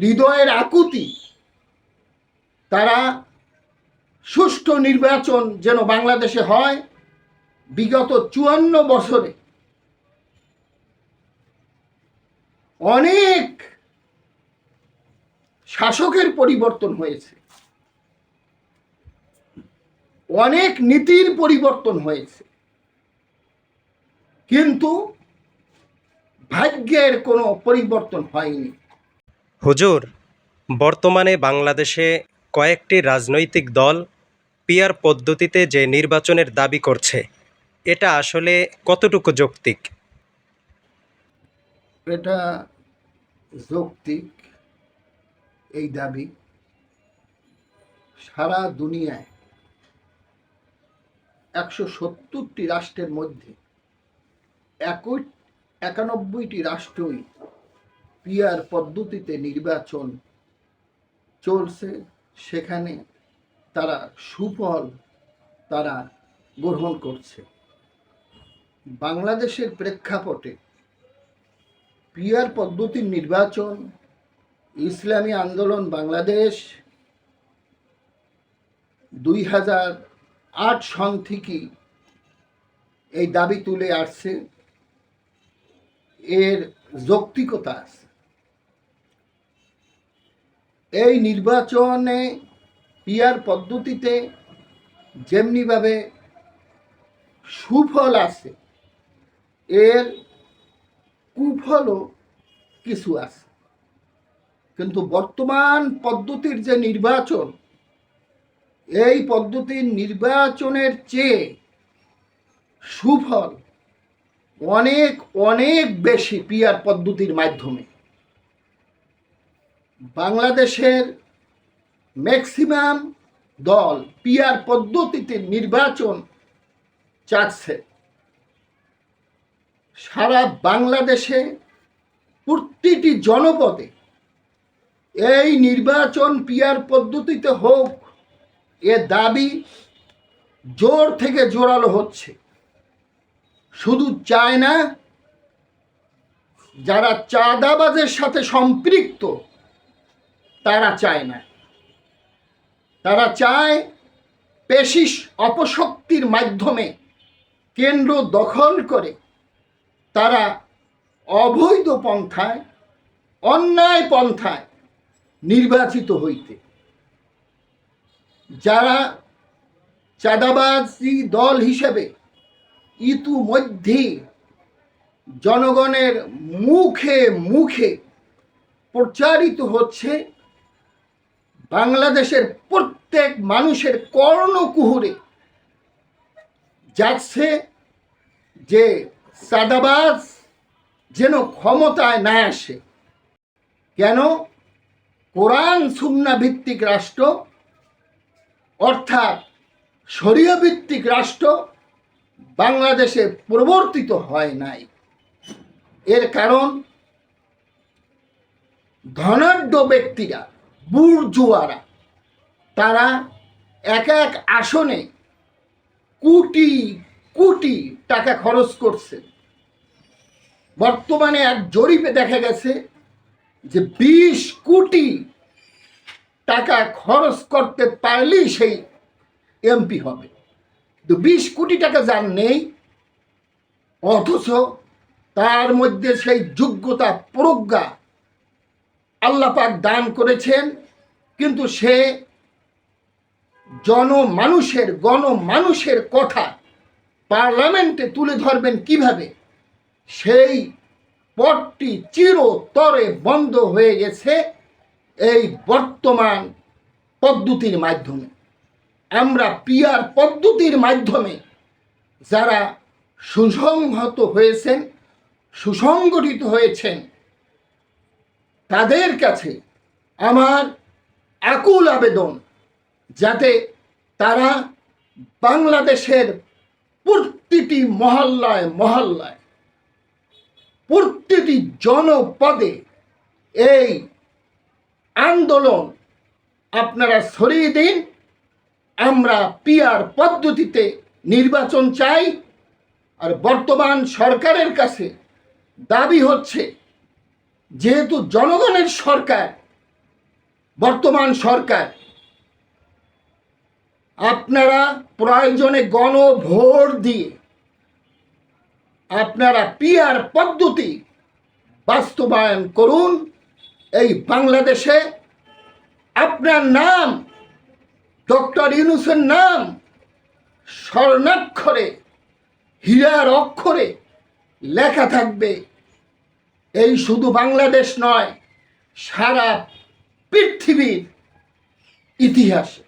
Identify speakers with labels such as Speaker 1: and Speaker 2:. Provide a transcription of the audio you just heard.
Speaker 1: হৃদয়ের আকুতি, তারা সুষ্ঠু নির্বাচন যেন বাংলাদেশে হয়। বিগত 54 বছরে অনেক শাসকের পরিবর্তন হয়েছে, অনেক নীতির পরিবর্তন হয়েছে, কিন্তু ভাগ্যের কোনো পরিবর্তন হয়নি।
Speaker 2: হুজুর, বর্তমানে বাংলাদেশে কয়েকটি রাজনৈতিক দল পিআর পদ্ধতিতে যে নির্বাচনের দাবি করছে, এটা আসলে কতটুকু যৌক্তিক?
Speaker 1: এটা যৌক্তিক এই দাবি। সারা দুনিয়ায় 170টি রাষ্ট্রের মধ্যে 91টি রাষ্ট্রই পিআর পদ্ধতিতে নির্বাচন চলছে। সেখানে তারা সুফল তারা গ্রহণ করছে। বাংলাদেশের প্রেক্ষাপটে পিআর পদ্ধতির নির্বাচন ইসলামী আন্দোলন বাংলাদেশ 2008 সন থেকে এই দাবি তুলে আসছে। এর যৌক্তিকতা আছে। এই নির্বাচনে পিআর পদ্ধতিতে যেমনিভাবে সুফল আছে, এর কুফলও কিছু আছে। কিন্তু বর্তমান পদ্ধতির যে নির্বাচন, এই পদ্ধতির নির্বাচনের চেয়ে সুফল অনেক অনেক বেশি পিআর পদ্ধতির মাধ্যমে। বাংলাদেশের ম্যাক্সিমাম দল পিআর পদ্ধতিতে নির্বাচন চাচ্ছে। সারা বাংলাদেশে প্রতিটি জনপদে এই নির্বাচন পিআর পদ্ধতিতে হোক, এ দাবি জোর থেকে জোরালো হচ্ছে। শুধু চায় না, যারা চাঁদাবাজের সাথে সম্পৃক্ত তারা চায় না, তারা চায় পেশি অপশক্তির মাধ্যমে কেন্দ্র দখল করে তারা অবৈধ পন্থায়, অন্যায় পন্থায় নির্বাচিত হইতে। যারা চাঁদাবাজি দল হিসেবে ইতিমধ্যে জনগণের মুখে মুখে প্রচারিত হচ্ছে, বাংলাদেশের প্রত্যেক মানুষের কর্ণকুহরে যাচ্ছে যে চাঁদাবাজ যেন ক্ষমতায় না আসে। কেন? কোরআন সুন্নাহ ভিত্তিক রাষ্ট্র, অর্থাৎ শরিয়া ভিত্তিক রাষ্ট্র বাংলাদেশে প্রবর্তিত হয় নাই। এর কারণ ধনাঢ্য ব্যক্তিরা, বুর্জুয়ারা, তারা এক এক আসনে কোটি কোটি টাকা খরচ করছে। বর্তমানে এক জরিপে দেখা গেছে যে 20 কোটি টাকা খরচ করতে পারলেই সেই এমপি হবে। তো 20 কোটি টাকা যার নেই, অথচ তার মধ্যে সেই যোগ্যতা প্রজ্ঞা আল্লাহ পাক দান করেছেন, কিন্তু সে গণমানুষের কথা পার্লামেন্টে তুলে ধরবেন কিভাবে, সেই পথটি চিরতরে বন্ধ হয়ে গেছে এই বর্তমান পদ্ধতির মাধ্যমে। আমরা পিআর পদ্ধতির মাধ্যমে যারা সুসংহত হয়েছেন, সুসংগঠিত হয়েছেন, তাদের কাছে আমার আকুল আবেদন, যাতে তারা বাংলাদেশের প্রতিটি মহল্লায় মহল্লায়, প্রতিটি জনপদে এই আন্দোলন আপনারা ছড়িয়ে দিন। আমরা পিআর পদ্ধতিতে নির্বাচন চাই। আর বর্তমান সরকারের কাছে দাবি হচ্ছে, যেহেতু জনগণের সরকার, বর্তমান সরকার, আপনারা প্রয়োজনে গণভোট দিয়ে আপনারা পিআর পদ্ধতি বাস্তবায়ন করুন। এই বাংলাদেশে আপনার নাম, ডক্টর ইউনূসের নাম স্বর্ণাক্ষরে, হীরার অক্ষরে লেখা থাকবে। এই শুধু বাংলাদেশ নয়, সারা পৃথিবীর ইতিহাসে।